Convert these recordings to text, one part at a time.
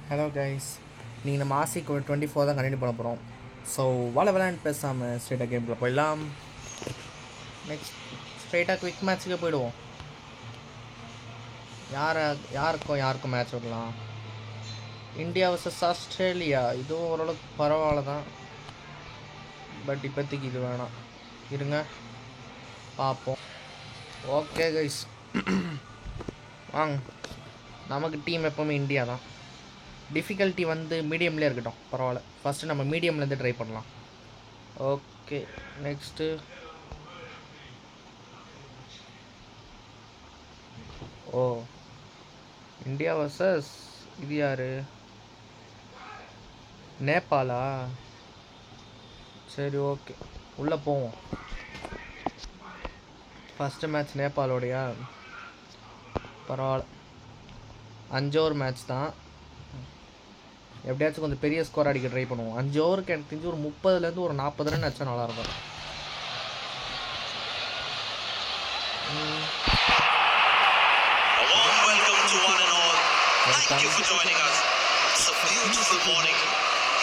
Hello guys, நீங்கள் நம்ம ஆசிக்கு 24 தான் கண்டினியூ பண்ண போகிறோம். ஸோ விளையாண்டு பேசாமல் ஸ்ட்ரெயிட்டாக கேமில் போயிடலாம். நெக்ஸ்ட் ஸ்ட்ரெயிட்டாக குவிக் மேட்ச்சுக்கே போயிடுவோம். யாருக்கும் மேட்ச் விடலாம். இந்தியா வர்சஸ் ஆஸ்திரேலியா, இதுவும் ஓரளவுக்கு பரவாயில்ல தான். பட் இப்போதைக்கு இது வேணாம், இருங்க பார்ப்போம். ஓகே கைஸ், வாங்க. நமக்கு டீம் எப்போவுமே இந்தியா தான். டிஃபிகல்ட்டி மீடியம்லேயே இருக்கட்டும், பரவாயில்ல. ஃபஸ்ட்டு நம்ம மீடியம்லேருந்து ட்ரை பண்ணலாம். ஓகே, நெக்ஸ்ட்டு இந்தியா வர்சஸ் இது யார்? நேபாளா? சரி, ஓகே, உள்ளே போவோம். ஃபஸ்ட்டு மேட்ச் நேபாளோடையா? பரவாயில்ல, 5 ஓவர் மேட்ச் தான். எப்படியாச்சும் கொஞ்சம் பெரிய ஸ்கோர் அடிக்க ட்ரை பண்ணுவோம். 5 ஓவருக்கு எனக்கு தெரிஞ்சு ஒரு 30லேருந்து ஒரு 40 ரன் அடிச்சா நல்லாயிருக்கும். Thank you for joining us. It's a beautiful morning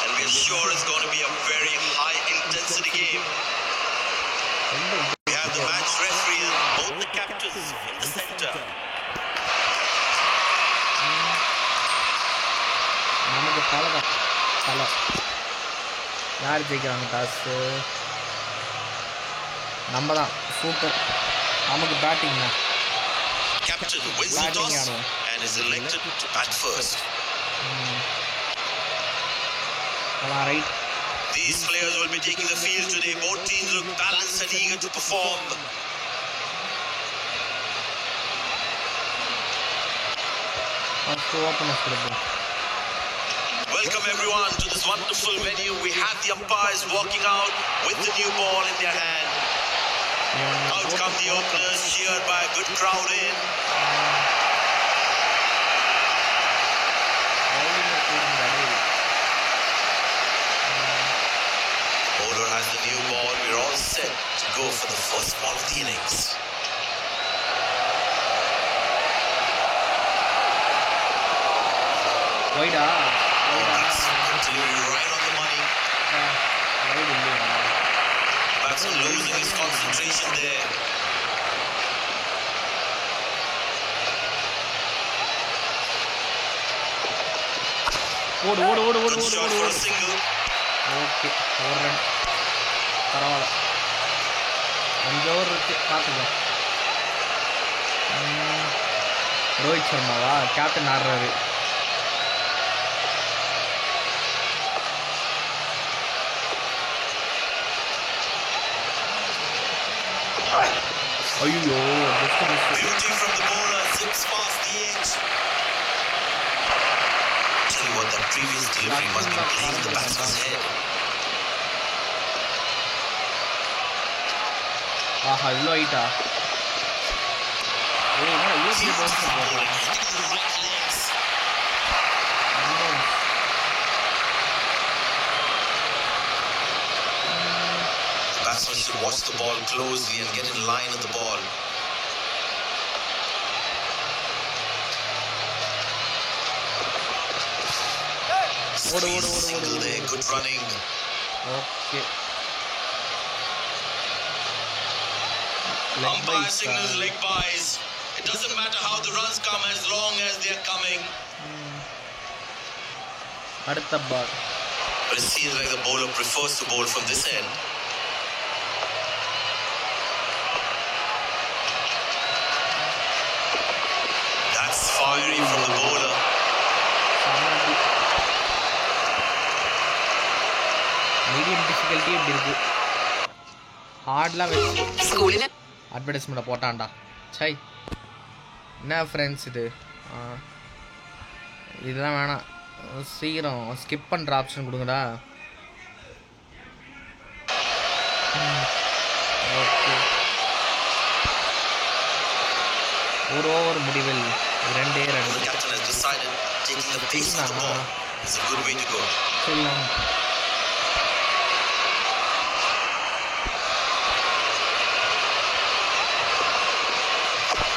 and we are sure it's going to be a very high intensity game. We have the match referee and both the captains in the center. நமக்கு தலை யார் ஜெயிக்கிறாங்க டாஸு? நம்ம தான். Super, நமக்கு batting தான். Captain wins the toss and is elected to bat first. Right. These players will be taking the field today. Both teams look balanced and eager to perform. Welcome everyone to this wonderful venue. We have the umpires walking out with the new ball in their hand. Out come the openers, cheered by a good crowd in. Bowler has the new ball. We're all set to go for the first ball of the innings. Wide-ஆ? Absolutely right on the money. Batsman losing his concentration there. ஓடு. Good shot for a single. Okay, ஒரு run, பரவாயில்ல. 5 over இருக்கு, பார்த்துக்கலாம். Rohit சர்மாவா captain ஆடுறாரு? ஐயோ, Beauty from the bowler, zips past the edge. Tell you what, that previous delivery must be playing the batsman's head. ஆஹா, இவ்வளோ ஹைட்டா? Batsman should watch the ball closely and get in line with the ball. Single there, good running. Okay. Umpire signals leg byes. It doesn't matter how the runs come as long as they are coming. அடுத்த பால். But it seems like the bowler prefers to bowl from this end. That's fiery from the bowler. Medium difficulty எப்படி இருக்கு? ஹார்ட்லாம் வச்சு அட்வர்டைஸ்மெண்ட்டை போட்டான்டா. சை, என்ன friends இது? இதெல்லாம் வேணாம், சீக்கிரம் skip பண்ணுற ஆப்ஷன் கொடுங்கடா. ஓகே, ஒரு ஓவர் முடிவில் 2 ரன். சரிலாம்.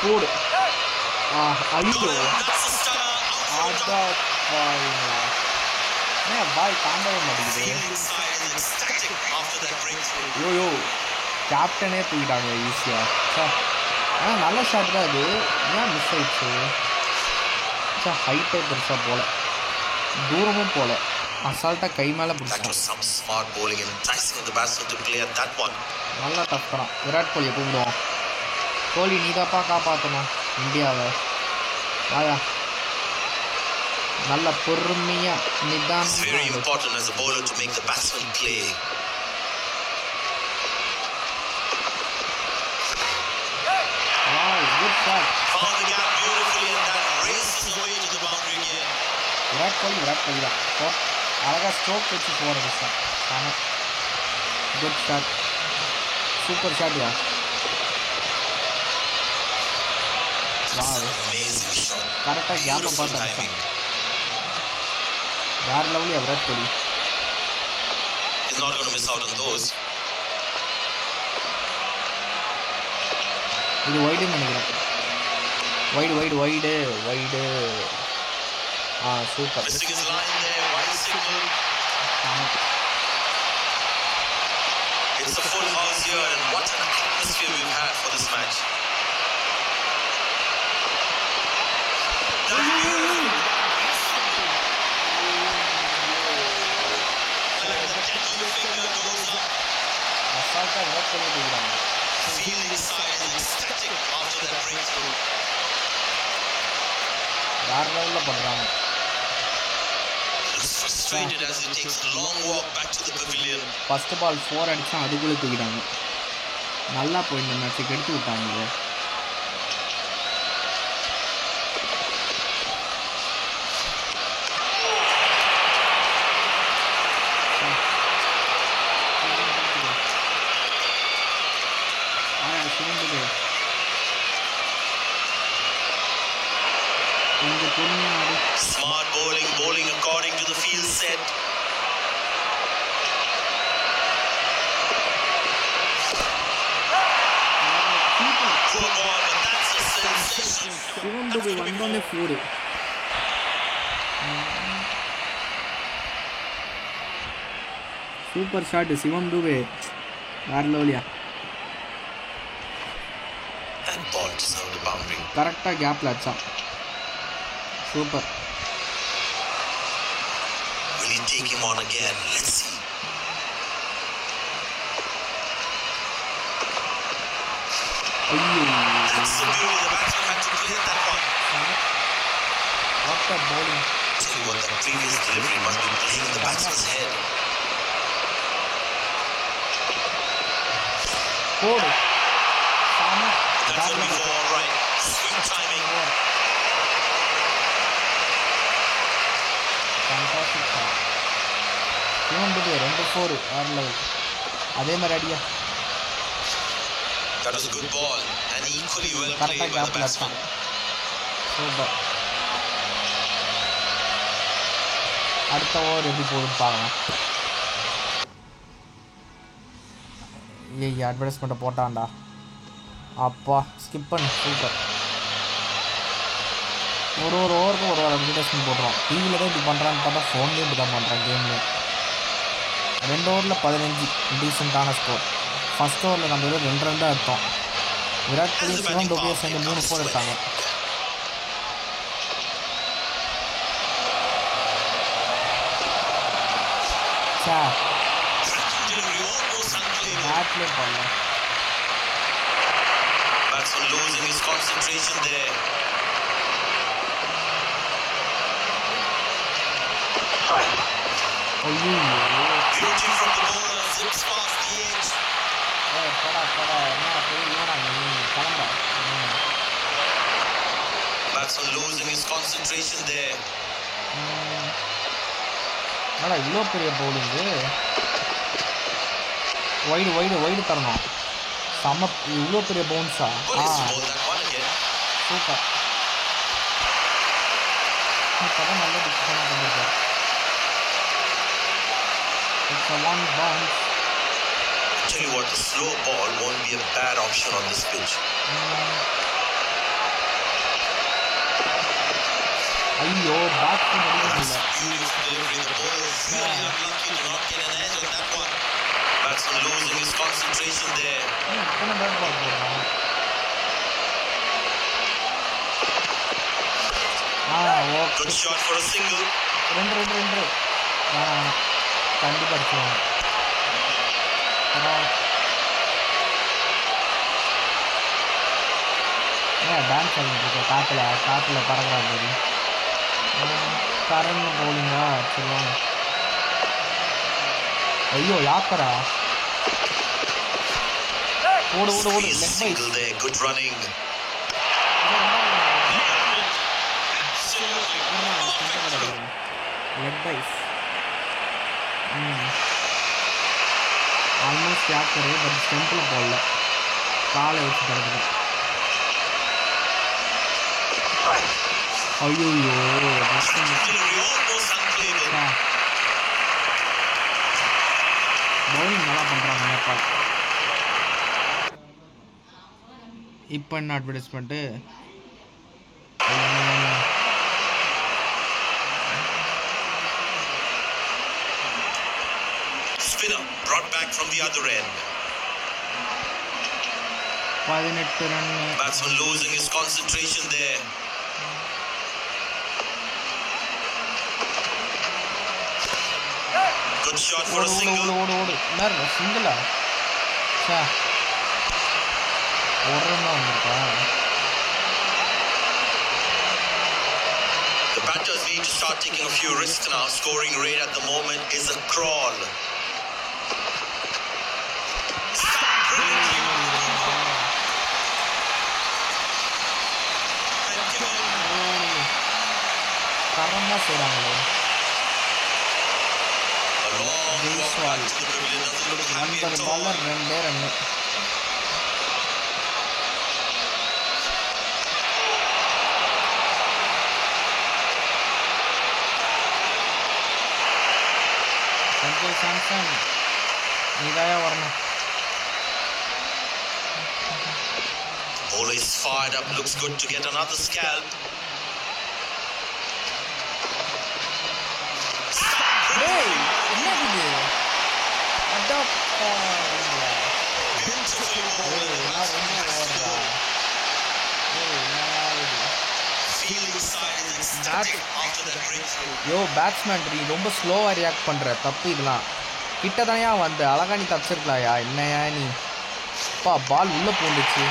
போடு. ஐயோ, பால் தாண்டவே மாட்டேங்குது. Fielding side is ecstatic after that breakthrough. யோயோ கேப்டனே தூக்கிட்டாங்க ஈஸியாக. ஆனால் நல்ல ஷாட் தான் அது. ஏன் மிஸ் ஆயிடுச்சு? ஹைட்டே பெருசாக போகல, தூரமும் போகல, அசால்ட்டாக கை மேலே That பிடிச்சான். was some smart bowling, enticing the batsman to play at that one. நல்லா டஃப் தான். விராட் கோலியை கூப்பிடுவோம். கோலி நீதாப்பா காப்பாற்றணும் இந்தியாவை. வாயா, நல்ல பொறுமையாக It's very நிதானமாக. important as a bowler to make the batsman play. Good shot. Found the gap beautifully and that races away to the boundary again. Virat Kohli தான். அழகாக ஸ்ட்ரோக் வச்சு போகிறது சார். ஆனால் குட் ஷாட், சூப்பர் ஷாட்யா. That's an amazing shot. கரெக்டாக கேப்பை Beautiful பார்த்து timing. அடிச்சான். வேறு லெவலியா Virat Kohli. He's not going to miss out on those. இது வைடுன்னு நினைக்கிறேன். Wide. Super. Missing his line there, wide signal. It's a full house here and what an atmosphere we've had for this match. That's beautiful. And the deadly finger goes up. அசால்ட்டாக விராட் கோலி தூக்குறாங்க. Fielding side is ecstatic after that breakthrough. வேறு லெவலில் பண்ணுறாங்க. Looks frustrated as he takes a long walk back to the pavilion. First ball 4 அடித்தா அதுக்குள்ளே தூக்கிட்டாங்க. நல்லா போய் இந்த மேட்சுக்கு எடுத்து விட்டாங்க. கொஞ்சம் பொறுமையாக ஆடு. Smart bowling according to the field set. Poor ball, but that's a sensation. சிவம்புக்கு வந்தோடனே 4. Super shot Shivam Dubey. வேறு லெவலியா. That ball deserved a boundary. கரெக்டாக கேப்பில் அடிச்சான். Super. Will he take him on again? Let's see. ஐயோ, That's the beauty. The batsman had to clear that one. What a bowling. Tell you what, that previous delivery must be playing in the batsman's head. போடு. சாம. That's what we call all right. Sweet timing. Fantastic shot. Shivam Dube 2-4 வேறு level. அதே மாதிரி அடியா. That was a good ball and equally well played கரெக்டாக by the கேப்பில் batsman. அடிச்சான். Super. அடுத்த ஓவர் எப்படி போகுதுன்னு பார்க்கலாம். ஏய் அட்வர்டைஸ்மெண்ட்டை போட்டான்டா. அப்பா ஸ்கிப் பண்ணு. சூப்பர். ஒரு ஓவருக்கு ஒரு அட்வர்டைஸ்மெண்ட் போடுறோம். டிவியில் தான் இப்படி பண்ணுறான்னு பார்த்தா ஃபோன்லேயும் இப்படி தான் பண்ணுறான். கேம்லேயும் 2 ஓவரில் 15 டீசெண்டான ஸ்கோர். ஃபஸ்ட் ஓவரில் நம்ம ஏதோ 2 ரன் தான் எடுத்தோம். விராட் கோலி சிவம் துபே சேர்ந்து 3 4 எடுத்தாங்க. Sir Delivery almost unclean. பேட்லேயே பண்ணல. Batsman losing his concentration there. ஐயோ, Beauty from the bowler, zips past the edge. போடா என்ன என்னடா நீ கிளம்ப. Batsman losing his concentration there. என்னடா இவ்வளோ பெரிய பவுலிங்கு. வைடு தரணும். செம்ம இவ்வளோ பெரிய பவுன்ஸா. Well, he's bowled that one again. Super. இப்போ தான் நல்ல டிசிஷனாக பண்ணியிருக்காரு. It's a 1 bounce. Tell you what, the slow ball won't be a bad option on this pitch. ஐயோ பேக் முடியல. The ball is really unlucky to not get an edge on that one. Batsman losing his concentration there. எத்தனை bat ball போடுறான். Okay. Good shot for a single. ரெண்டு கண்டிப்பாக அடிச்சுவாங்க. Dance ஆகிட்டு காற்றுல பறக்கிறா போது. Current போலிங்கா சொல்லுவாங்க. ஐயோ யாக்கரா. ஓடு Single there, good running. Leg byes. Almost yorker but ஸ்டெம்பில் போடல, காலை வச்சு கிடக்குது. ஐயோ பவுலிங் நல்லா பண்ணுறாங்க நேபாள். இப்போ என்ன advertisement? Spinner brought back from the other end. 18 run. Batsman losing his concentration there. Good shot for a single. ஓடு மேல சிங்கிளா? சே ஒரு ரன் வந்திருக்கா. The batters need to start taking a few risks now. Scoring rate at the moment is a crawl. தரமாக செய்கிறாங்களே. ஜெய்ஸ்வால் 9 பால்ல 2 run. Sanjay Samson நீதாயா வரணும். Ball is fired up. Looks good to get another scalp. என்னது adapt யோ batsman நீ ரொம்ப ஸ்லோவாக react பண்ணுற, தப்பு இதெல்லாம். கிட்ட தானையா வந்து அழகா நீ தப்பிச்சிருக்கலாயா, என்னையா நீ. அப்பா பால் உள்ளே போந்துச்சு.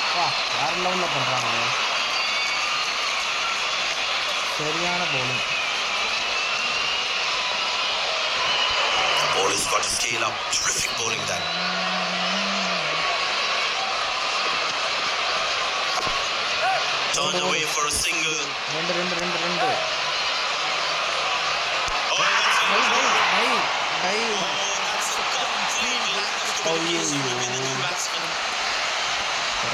அப்பா வேற லெவலில் பண்ணுறாங்க. சரியான bowling. Ball has got to scale up. Terrific bowling that. Turned away for a single. ரெண்டு. Oh, that's a dive.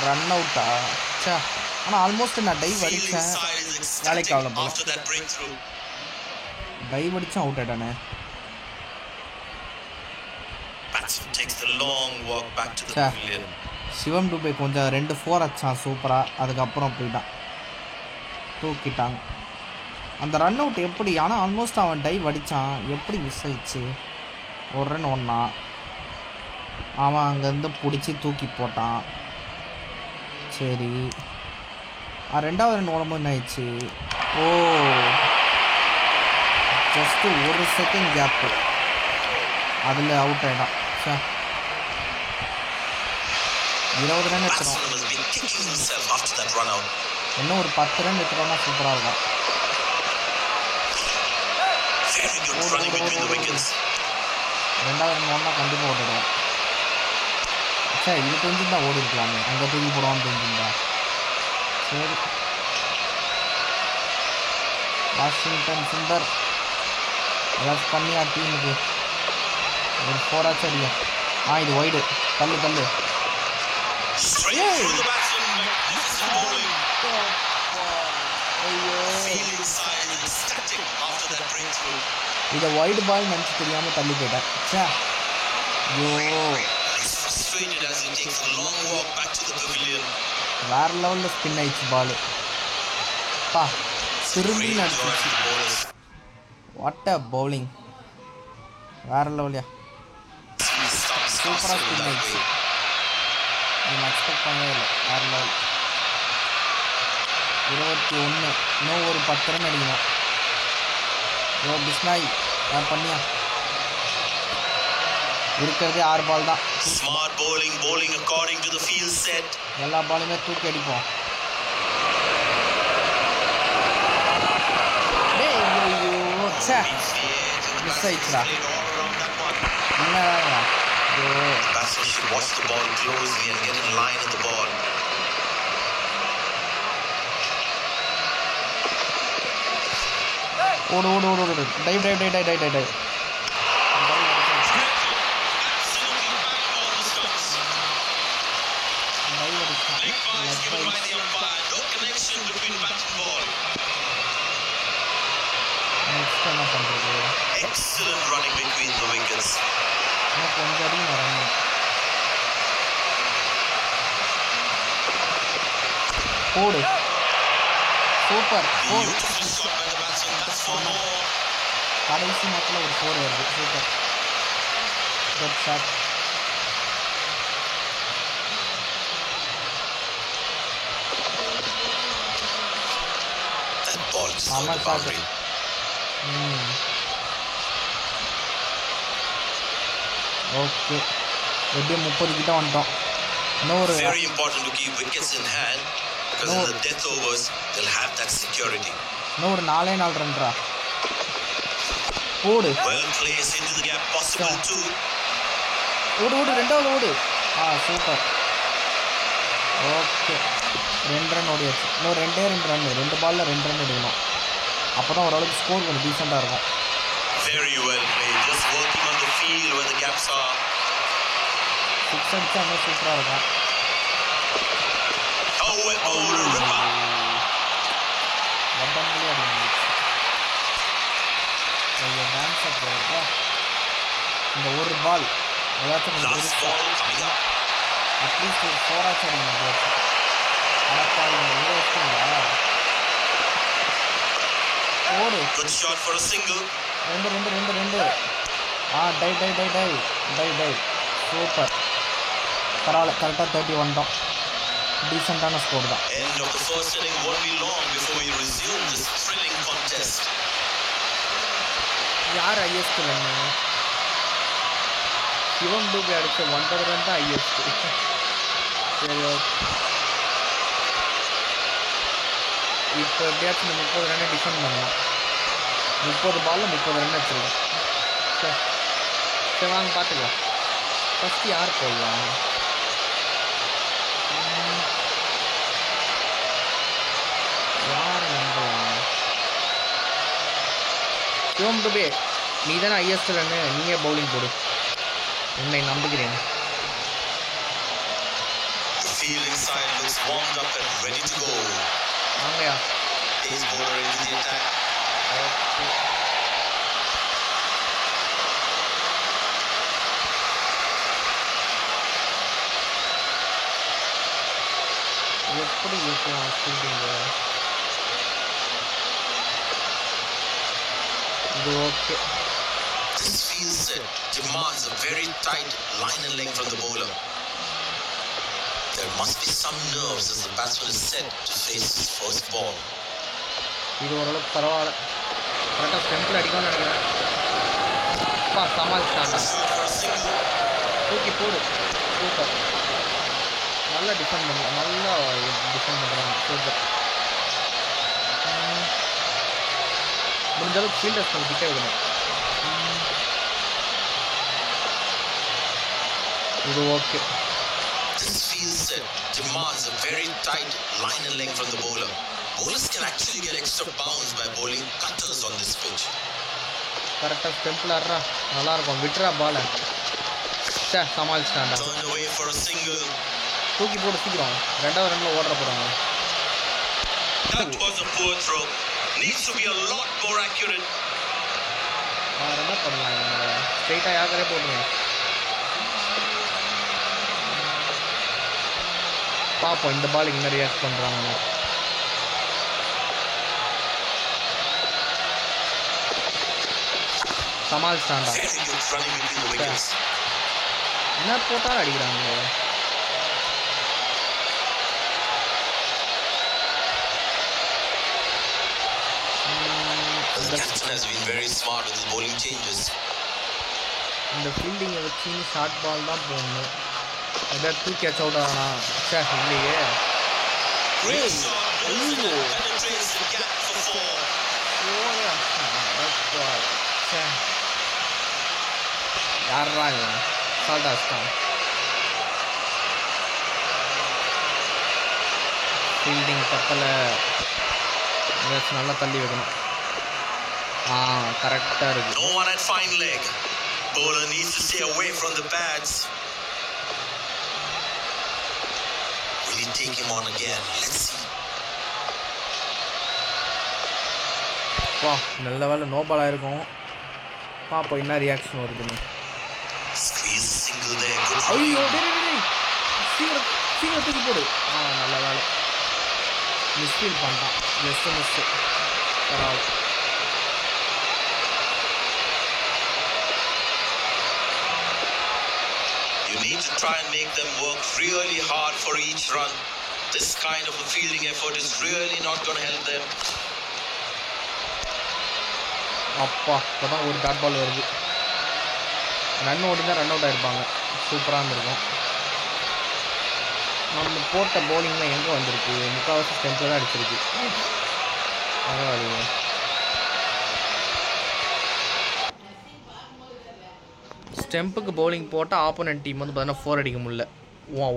Run அவுட்டா? சே ஆனால் ஆல்மோஸ்ட் நான் டைவ் அடித்தேன், வேலைக்கு ஆகல போல. டைவ் அடித்தேன் அவுட் ஆயிட்டானே. சிவம் டூபே கொஞ்சம் 2 4 அடிச்சான் சூப்பராக, அதுக்கப்புறம் போயிட்டான், தூக்கிட்டாங்க. அந்த ரன் அவுட் எப்படி? ஆனால் ஆல்மோஸ்ட் அவன் டைவ் அடித்தான், எப்படி மிஸ் ஆயிடுச்சு? ஒரு ரன் ஒன்றா அவன் அங்கேருந்து பிடிச்சி தூக்கி போட்டான். சரி ரெண்டாவது ரன் ஓடும்போது என்ன ஆயிடுச்சு? ஓ ஜஸ்ட்டு 1 செகண்ட் கேப்பு, அதில் அவுட் ஆகிடான். சார் 20 ரன் எடுத்துரும். இன்னும் ஒரு 10 ரன் எடுத்துட்டோம்னா சூப்பராக இருக்கும். ரெண்டாவது ரன் ஓடினா கண்டிப்பாக ஓடிடுவோம். சார் இது தெரிஞ்சுருந்தா ஓடி இருக்கலாமே, அங்கே தூக்கி போடுவான்னு தெரிஞ்சுருந்தா. சரி வாஷிங்டன் சுந்தர் ஏதாச்சும் பண்ணியா டீமுக்கு? ஒரு 4 ஆச்சு அடியா. இது வைடு, தள்ளு. இதை வைடு பால் நினச்சி தெரியாமல் தள்ளி போயிட்டேன். சே ஐயோ. Frustrated as he takes a long walk back to the pavilion. வேறு லெவலில் ஸ்பின் ஆயிடுச்சு பால். பா திரும்பி நடிச்சிச்சு. வாட் அ பவுலிங், வேறு லெவலியா, சூப்பராக ஸ்பின் ஆயிடுச்சு. நான் எக்ஸ்பெக்ட் பண்ணவே இல்லை. வேறு லெவல். 21. இன்னும் ஒரு 10 ரன் அடிக்கணும். பிஸ்னாய் பண்ணியா, இருக்கிறதே 6 பால் தான். Smart bowling according to the field set. எல்லா பாலுமே தூக்கி அடிப்போம். மிஸ் ஆயிடுச்சுடா. என்னடா Batsman should watch the ball closely and get in line with the ball. ஓடு ஓடு ஓடு ஓடு. Dive dive dive dive dive dive. Next என்ன பண்ணுறது? Excellent running between the wickets. கொஞ்சம் அடியும் வரணும். போடு, super. Beautiful shot by the batsman. That's for more. கடைசி நேரத்தில் ஒரு 4 வருது. Super, good shot. That ball is on the boundary. Okay, எப்படியும் 30 கிட்ட வந்துட்டோம். இன்னொரு Very important to keep wickets in hand because in the death overs they'll have that security. இன்னொரு 4 ரன்ரா. ஓடு, Well placed into the gap, possible too. ஓடு ஓடு, ரெண்டாவது ஓடு. சூப்பர். ஓகே, 2 ரன் ஓடியாச்சு. இன்னும் 2 ரன், 2 பாலில் 2 ரன் எடுக்கணும். அப்போ தான் ஓரளவுக்கு ஸ்கோர் கொஞ்சம் டீசெண்டாக இருக்கும். Very well played, just working on the field where the gaps are. 6 அடிச்சா இன்னும் சூப்பராக இருக்கும். Ripper. உடம்புலேயே அடிச்சு டான்ஸை போகிறப்ப இந்த ஒரு பால் ஏதாச்சும் கொஞ்சம் பெருசாக அட்லீஸ்ட் ஒரு 4 ஆச்சு அடிக்கணும். போச்சு அடப்பா, இவங்க எங்கே வச்சுங்களா? ஓடு. Good shot for a single. 2 tie. Super, பரவாயில்ல. கரெக்டாக 30 வந்துட்டோம். டீசெண்டான ஸ்கோர் தான். End of the first inning won't be long before we resume this thrilling contest. யார் ஐஎஸ்ட் ரன்னு? சிவம் டூபே அடித்த 9 ரன் தான் ஐஎஸ்ட். சரி, ஓகே. இப்போ எப்படியாச்சும் இந்த 30 ரன்னை டிஃபெண்ட் பண்ணலாம். 30 பாலில் 30 ரன் வச்சுருக்கோம். சரி வாங்க பார்த்துக்கலாம். ஃபஸ்ட்டு யார் போடலாம்? யார் நம்பலாம்? சிவம் டுபே, நீ தானே ஐஎஸ்ட் ரன்னு, நீயே பவுலிங் போடு. உன்னை நம்புகிறேன். The fielding side looks warmed up and ready to go. வாங்கயா. Pace bowler into the attack. Okay, எப்படி இருக்கலாம் ஃபீல்டிங்கு? இது okay. This field set demands a very tight line and length from the bowler. There must be some nerves as the batsman is set to face his first ball. இது ஓரளவுக்கு பரவாயில்ல. கரெக்டாக ஸ்டெம்பில் அடிக்கணும்னு நினைக்கிறேன். சமாளிச்சிட்டாண்டா. தூக்கி போடு. சூப்பர், நல்லா டிஃபெண்ட் பண்ணுறாங்க. சூப்பர். முடிஞ்ச அளவுக்கு ஃபீல்டர்ஸ் கொஞ்சம் கிட்டே விடணும். இது okay. This field set demands a very tight line and length from the bowler. Bowlers can actually get extra bounce by bowling cutters on this pitch. கரெக்டாக ஸ்டெம்பில் ஆடுறா, நல்லாயிருக்கும். விட்டுறா பாலை. சமாளிச்சிட்டாண்டா. Turned away for a single. தூக்கி போட்டு சீக்கிரம். 2வது ரன்ல ஓடுற போகிறாங்க. That was a poor throw. Needs to be a lot more accurate. வேறு என்ன பண்ணலாம்? ஸ்ட்ரெயிட்டாக யாக்கரே போட்டுருங்க. பார்ப்போம் இந்த பாலுக்கு என்ன ரியாக்ட் பண்ணுறாங்க. சமாளிச்சிட்டான்டா. என்ன போட்டாலும் அடிக்கிறாங்க. The captain has been very smart with his bowling changes. இந்த ஃபீல்டிங்கை வச்சு ஷார்ட் பால் தான் போடணும். எதாவது தூக்கி கேட்ச் அவுட் ஆனா சார் இல்லையே. யாரா இவன் ஷார்ட் ஆஸ்தான். ஃபீல்டிங் பக்கத்தில் ஏதாச்சும் நல்லா தள்ளி வைக்கணும். கரெக்டாக இருக்குது. No one at fine leg. Bowler needs to stay away from the pads. Will he take him on again? Let's see. வா நல்ல வேலை நோ பாலாக இருக்கும். பாப்போம் என்ன ரியாக்ஷன் வருதுன்னு. Squeeze single there. Good. ஐயோ சீக்கிரம் சீக்கிரம் தூக்கி போடு. நல்ல வேலை மிஸ்ஃபீல் பண்ணிட்டான். Just miss. பரவாயில்ல. You need to try and make them work really hard for each run. This kind of a fielding effort is really not going to help them. அப்பா இப்போதான் ஒரு டாட் பால் வருது. Run ஓடிதான் run out ஆகிருப்பாங்க. சூப்பராக இருந்திருக்கும். நம்ம போட்ட பவுலிங்லாம் எங்கே வந்திருக்கு? முக்கால்வாசி ஸ்டெம்பில் தான் அடிச்சிருக்கு. பரவாயில்லையே. ஸ்டெம்புக்கு பவுலிங் போட்டால் ஆப்போனன்ட் டீம் வந்து பார்த்தீங்கன்னா 4 அடிக்க முடியல.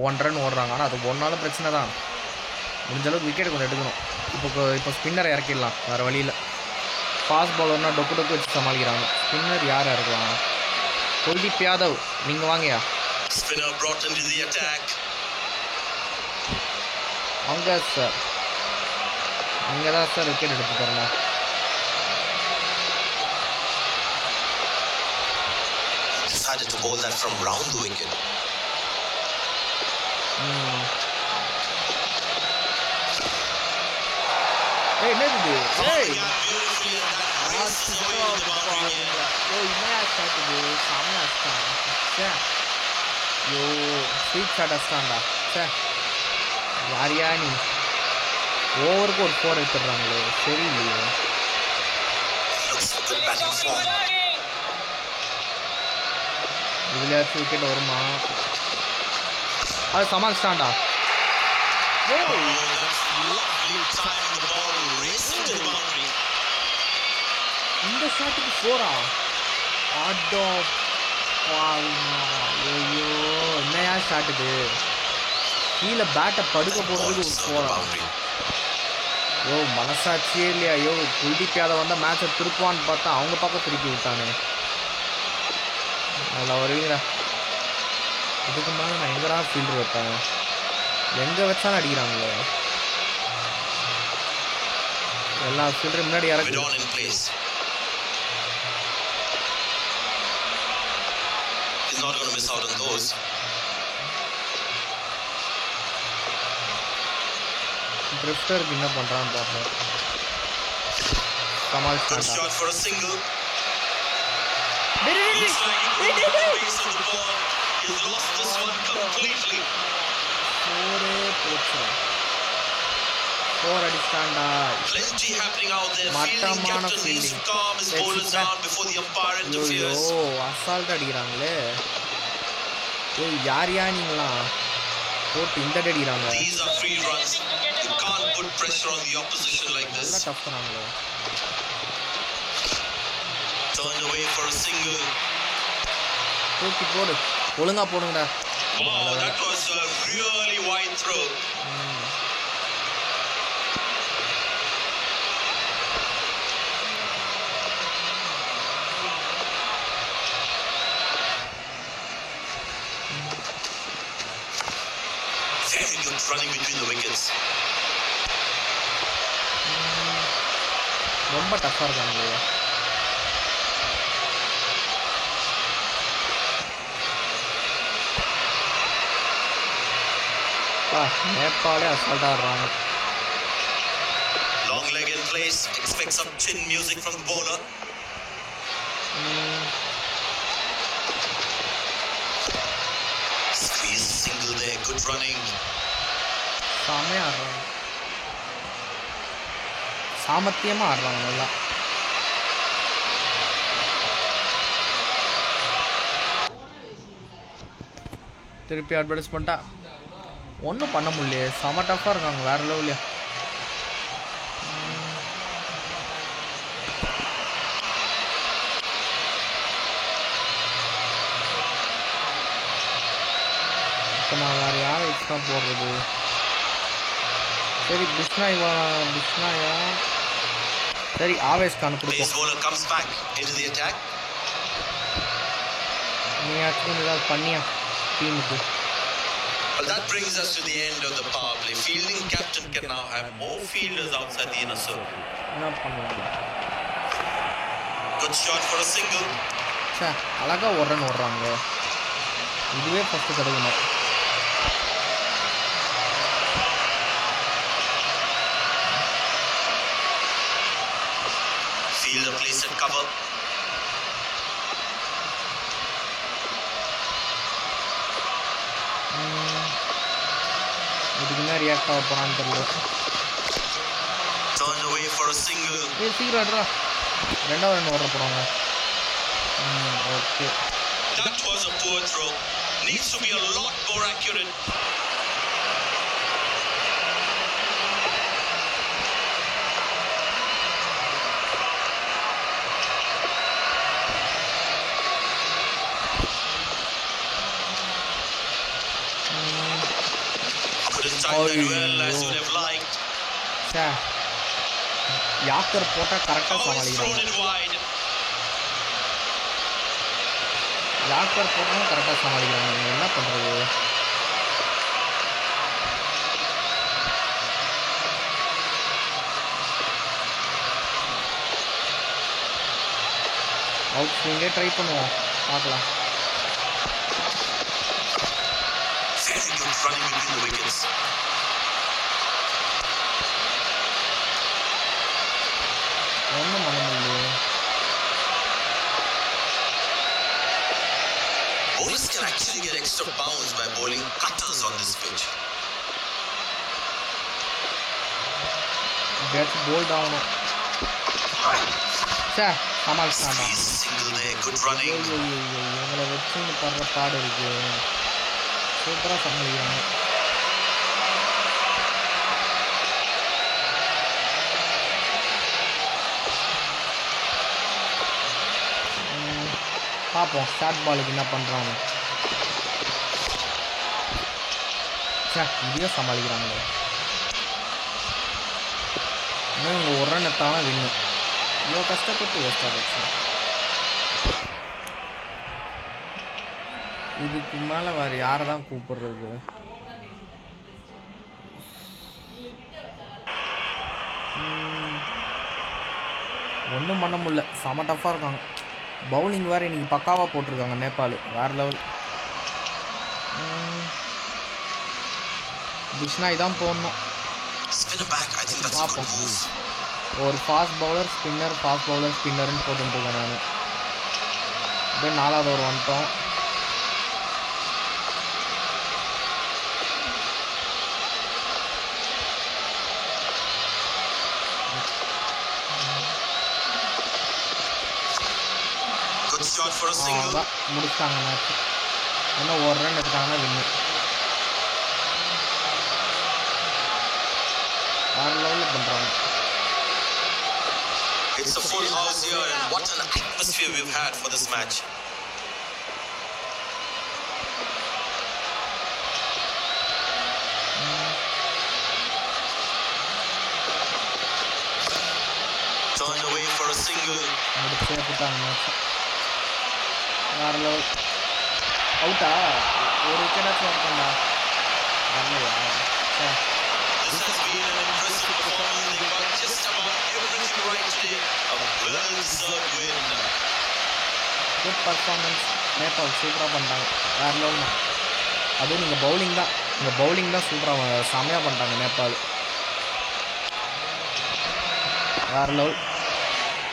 1 ரன் ஓடுறாங்க. ஆனால் அது ஒன்றாலும் பிரச்சனை தான். முடிஞ்சளவுக்கு விக்கெட் கொஞ்சம் எடுக்கணும். இப்போ ஸ்பின்னர் இறக்கிடலாம். வேறு வழியில். ஃபாஸ்ட் பவுலர்னால் டொக்கு வச்சு சமாளிக்கிறாங்க. ஸ்பின்னர் யார் இறக்கலாம்? குல்தீப் யாதவ் நீங்கள் வாங்கயா. Spinner brought into the attack. அங்கே சார் அங்கே தான் சார் விக்கெட் எடுத்து தரணும். Decided to bowl that from round the wicket. Hey, என்னது? Hey. யோ ஸ்வீட் ஷாட் அடிச்சிட்டான்டா. யாரியா நீ? ஓவருக்கு ஒரு 4 எடுத்துடுறாங்களே. சரி இல்லையே. இதுலயாச்சும் விக்கெட் வருமா? அது சமாளிச்சிட்டான்டா. இந்த ஷாட்டுக்கு 4ஆ? ஆட்டோ ஐயோ என்னையா ஷாட்டுக்கு கீழே பேட்டை படுக்க போடுறதுக்கு 4ஆ? யோ மனசாட்சியே இல்லையா? யோ குல்தீப் யாதவ் வந்தால் மேட்சை திருப்புவான்னு பார்த்தா அவங்க பக்கம் திருப்பி விட்டானே. அதில் வருவீங்களா? இதுக்கு மேலே நான் எங்கடா ஃபீல்டர் வைப்பேன்? எங்கே வச்சாலும் அடிக்கிறாங்களே. எல்லா ஃபீல்டரும் முன்னாடி இறக்கு. Not going to miss out on those. ட்ரிஃப்டருக்கு என்ன பண்ணுறான்னு பார்ப்போம். Kamal shot for a single. He's lost this one completely. 4 அடிச்சாண்டா. Plenty happening out there. Fielding captain needs to calm his bowlers down before the umpire interferes. Assault அடிக்கிறாங்களே. யாரியா நீங்களா போட்டு இந்த அடிக்கிறாங்க. These are free runs. You can't put pressure on the opposition like this. நல்லா tough பண்ணாங்களே. Turned away for a single. தூக்கி போடு. ஒழுங்கா போடுங்கடா. Wow, that was a really wide throw. Very good running between the wickets. ரொம்ப டஃப்பா இருக்காங்களே. நேபாளே அசால்ட்டாக ஆடுறாங்க. Long leg in place. Expect some chin music from the bowler. Squeeze single there. Good running. செம்மையாக ஆடுறாங்க, சாமர்த்தியமாக ஆடுறாங்க நல்லா. திருப்பி அட்வர்டைஸ்மெண்ட்டா ஒன்றும் பண்ண முடியலையே, செம டஃப்பாக இருக்காங்க, வேறு லெவலியா. இப்போ நான் வேறு யாரை வச்சு தான் போடுறது? சரி பிஷ்னாயா, சரி ஆவேஷ் கான் கொடுப்போம். நீ ஆச்சும் ஏதாவது பண்ணியா டீமுக்கு? Well, that brings us to the end of the power play. Fielding captain can now have more fielders outside the inner circle. என்ன பண்ணுவாங்க? Good shot for a single. சே, அழகாக ஒரு ரன் ஓடுறாங்க. இதுவே ஃபஸ்ட்டு கிடைக்கணும். Fielder place at cover. இதுக்கு என்ன react ஆக போகிறான்னு தெரியல. Turn away for a single. சீக்கிரம் ஆடுறா, ரெண்டாவது ரன் ஓட போகிறாங்க. Okay, That was a poor throw. Needs to be a lot more accurate. Couldn't time that well as you'd have liked. Say, yorker போட்டால் கரெக்டாக Oh, it's thrown சமாளிக்கிறாங்க. it wide. Yorker போட்டாலும் கரெக்டாக சமாளிக்கிறாங்க. நீங்கள் என்ன பண்ணுறது? அவுட் ஸ்விங்கே ட்ரை பண்ணுவோம், பார்க்கலாம். Very good running between the wickets. ஒன்றும் பண்ண முடியலையே. Bowlers can actually get extra bounce by bowling cutters on this pitch. Bats bowled ஆகணும். சே, சமாளிச்சாண்டா. Squeeze single there. Good running. இவங்களை வச்சுன்னு படுற பாடு இருக்கு. சூப்பராக சமாளிக்கிறாங்க. பார்ப்போம் ஷார்ட் பாலுக்கு என்ன பண்ணுறாங்க. சே, இதையும் சமாளிக்கிறாங்களே. இன்னும் இவங்க ஒரு ரன் எடுத்தாலும் வின்னு. இவ்வளோ கஷ்டப்பட்டு வேஸ்ட்டாக போச்சு. இதுக்கு மேலே வேறு யாரை தான் கூப்பிடுறது? ஒன்றும் பண்ண முடியல, செம டஃப்பாக இருக்காங்க. பவுலிங் வேறு இன்றைக்கி பக்காவாக போட்டிருக்காங்க நேபாள், வேறு லெவல். பிஷ்னாய் தான் போடணும். பார்ப்போம். ஒரு fast bowler spinner, fast bowler ஸ்பின்னர்னு போட்டுருக்கேன் நான். அப்படியே 4வது ஓவர் வந்துட்டோம். அவ்வளோதான், முடிச்சிட்டாங்க மேட்ச். இன்னும் ஒரு ரன் எடுத்துட்டாங்கன்னா வின்னு. வேறு லெவலில் பண்ணுறாங்க. It's a full house here, and what an atmosphere we've had for this match. Turned away for a single. முடிச்சே போட்டாங்க மேட்ச். வேறு லெவல். அவுட்டா? ஒரு விக்கெட்டாச்சும் எடுத்தோம்டா. வரலையா? சரி. This has been an impressive performance. They got just about everything right today. A well-deserved win. Good performance. Nepal சூப்பராக பண்ணிட்டாங்க, வேறு லெவல் தான். அதுவும் நீங்கள் பவுலிங் தான் இங்கே பவுலிங் தான் சூப்பராக செம்மையாக பண்ணிட்டாங்க நேபாள். வேறு லெவல்.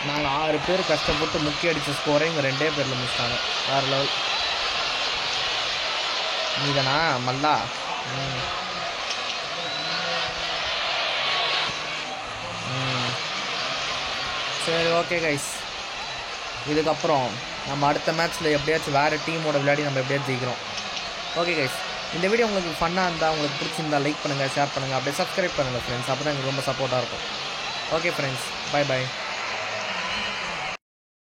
நாங்கள் 6 பேர் கஷ்டப்பட்டு முக்கிய அடித்த ஸ்கோரை இங்கே 2 பேரில் முடிச்சிட்டாங்க. வேறு லெவல். நீதானா மல்லா? சரி, ஓகே கைஸ். இதுக்கப்புறம் நம்ம அடுத்த மேட்ச்சில் எப்படியாச்சும் வேறு டீமோட விளையாடி நம்ம எப்படியாச்சும் ஜெயிக்கிறோம். ஓகே கைஸ், இந்த வீடியோ உங்களுக்கு ஃபன்னாக இருந்தால், உங்களுக்கு பிடிச்சிருந்தால் லைக் பண்ணுங்கள், ஷேர் பண்ணுங்கள், அப்படியே சப்ஸ்கிரைப் பண்ணுங்கள் ஃப்ரெண்ட்ஸ். அப்போ தான் எங்களுக்கு ரொம்ப சப்போர்ட்டாக இருக்கும். Okay friends, by.